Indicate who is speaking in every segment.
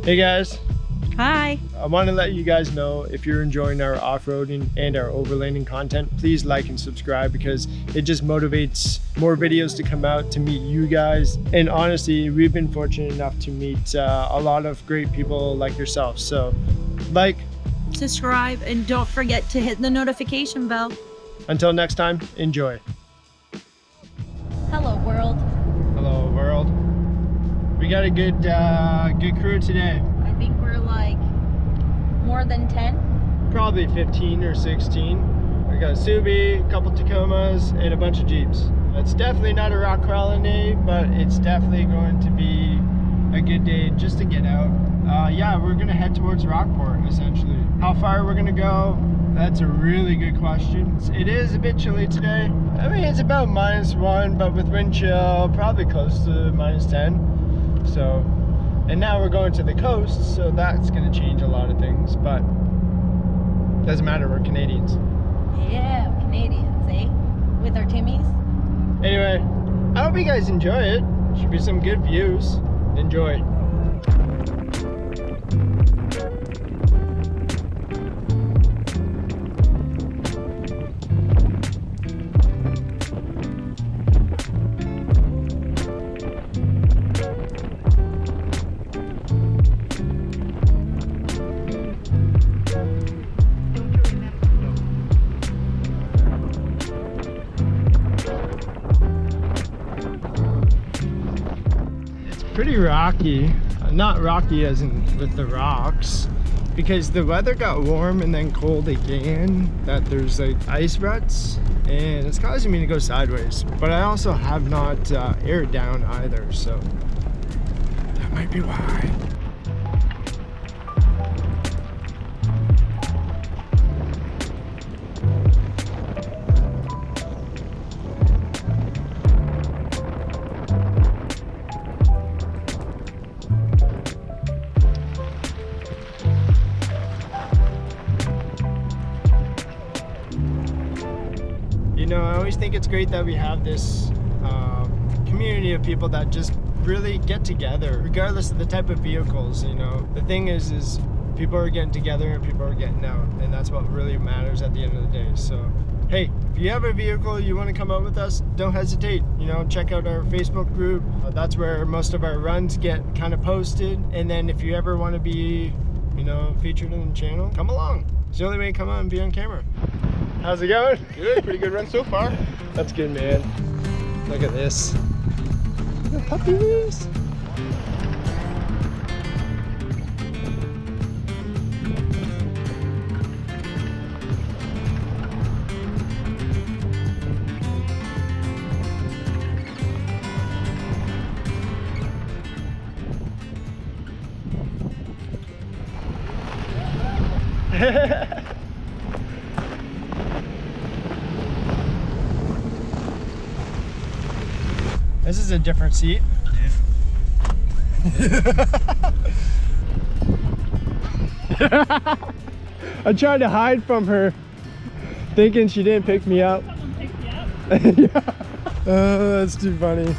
Speaker 1: Hey guys.
Speaker 2: Hi.
Speaker 1: I want to let you guys know, if you're enjoying our off-roading and our overlanding content, please like and subscribe, because it just motivates more videos to come out to meet you guys. And honestly, we've been fortunate enough to meet a lot of great people like yourself. So like,
Speaker 2: Subscribe, and don't forget to hit the notification bell.
Speaker 1: Until next time, enjoy.
Speaker 2: Hello, world.
Speaker 1: Hello, world. We got a good crew today.
Speaker 2: I think we're like more than 10.
Speaker 1: Probably 15 or 16. We got a Subi, a couple Tacomas, and a bunch of Jeeps. It's definitely not a rock crawling day, but it's definitely going to be a good day just to get out. Yeah, we're gonna head towards Rockport, essentially. How far we're gonna go, that's a really good question. It is a bit chilly today. I mean, it's about -1, but with wind chill, probably close to -10. So, and now we're going to the coast, so that's gonna change a lot of things, but doesn't matter, we're Canadians.
Speaker 2: Yeah, Canadians, eh? With our Timmies.
Speaker 1: Anyway, I hope you guys enjoy it. Should be some good views. Enjoy. Pretty rocky, not rocky as in with the rocks, because the weather got warm and then cold again, that there's like ice ruts and it's causing me to go sideways, but I also have not aired down either, so that might be why. You know, I always think it's great that we have this community of people that just really get together, regardless of the type of vehicles. You know, the thing is people are getting together and people are getting out, and that's what really matters at the end of the day. So, hey, if you have a vehicle, you want to come out with us, don't hesitate. You know, check out our Facebook group. That's where most of our runs get kind of posted. And then if you ever want to be, you know, featured on the channel, come along. It's the only way to come out and be on camera. How's it going?
Speaker 3: Good, pretty good run so far.
Speaker 1: That's good, man. Look at this. The puppies. This is a different seat. I tried to hide from her, thinking she didn't pick me up.
Speaker 2: Someone picked you up?
Speaker 1: Yeah. Oh, that's too funny.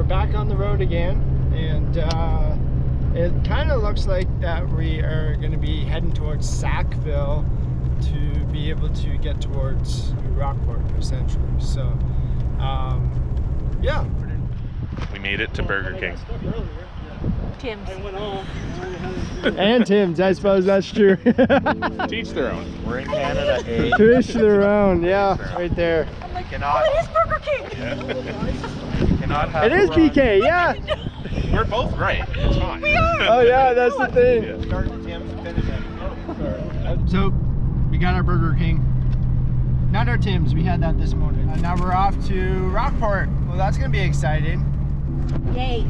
Speaker 1: Back on the road again, and it kind of looks like that we are going to be heading towards Sackville to be able to get towards Rockport, essentially. So yeah,
Speaker 3: We made it to Burger King.
Speaker 2: Tim's.
Speaker 1: and Tim's, I suppose that's true.
Speaker 3: Teach their own. We're in Canada, eh?
Speaker 1: To each their own, yeah, right there.
Speaker 2: I'm like,
Speaker 3: Cannot-
Speaker 2: oh, it is Burger King!
Speaker 3: You cannot have
Speaker 1: It is PK, yeah.
Speaker 3: We're both right. It's fine.
Speaker 2: We are!
Speaker 1: Oh yeah, that's the thing.
Speaker 3: Yeah. Start at Tim's and finish at
Speaker 1: So we got our Burger King. Not our Tim's, we had that this morning. Now we're off to Rockport. Well, that's gonna be exciting.
Speaker 2: Yay!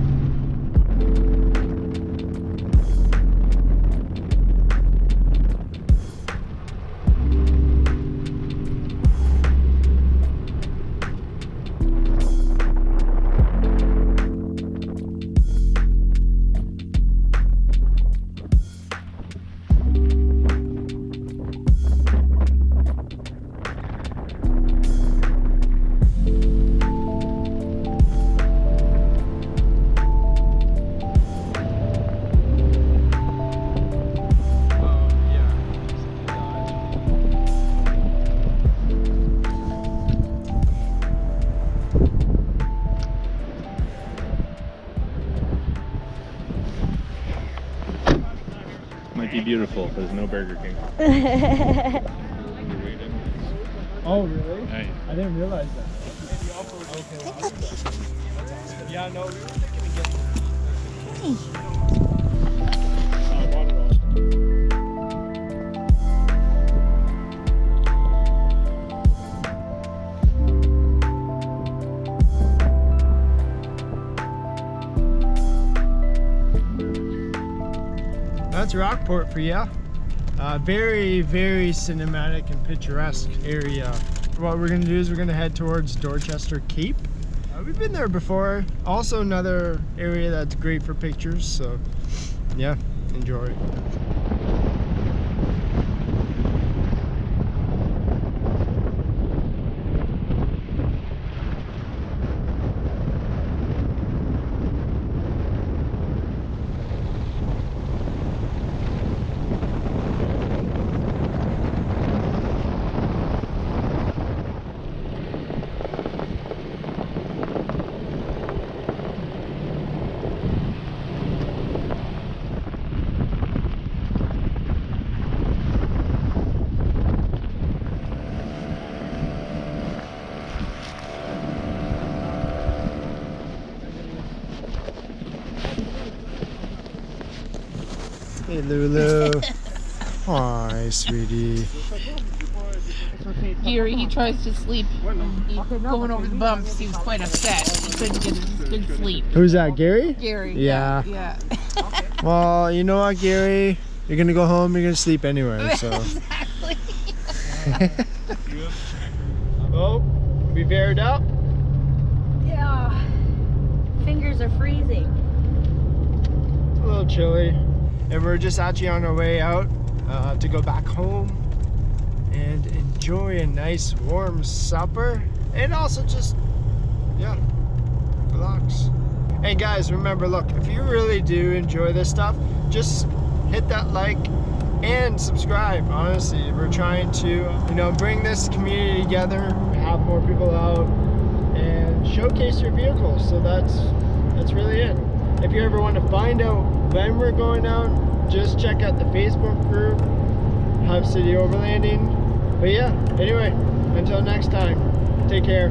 Speaker 3: beautiful. There's no Burger King.
Speaker 1: Oh, really?
Speaker 3: Right.
Speaker 1: I didn't realize that. Okay. Yeah, no, we were thinking of getting water roll. That's Rockport for you. Very, very cinematic and picturesque area. What we're gonna do is we're gonna head towards Dorchester Cape. We've been there before. Also another area that's great for pictures, so yeah, enjoy. Hey Lulu. Hi, sweetie.
Speaker 4: Gary, he tries to sleep. He's going over the bumps. He was quite upset. He couldn't get a good sleep.
Speaker 1: Who's that, Gary?
Speaker 4: Gary.
Speaker 1: Yeah.
Speaker 4: Yeah.
Speaker 1: Well, you know what, Gary? You're gonna go home, you're gonna sleep anyway, so.
Speaker 4: Exactly.
Speaker 1: Oh, we paired up.
Speaker 2: Yeah. Fingers are freezing.
Speaker 1: It's a little chilly. And we're just actually on our way out to go back home and enjoy a nice warm supper. And also just, yeah, relax. And guys, remember, look, if you really do enjoy this stuff, just hit that like and subscribe. Honestly, we're trying to, you know, bring this community together, have more people out, and showcase your vehicles. So that's really it. If you ever want to find out when we're going out, just check out the Facebook group, Hub City Overlanding. But yeah, anyway, until next time, take care.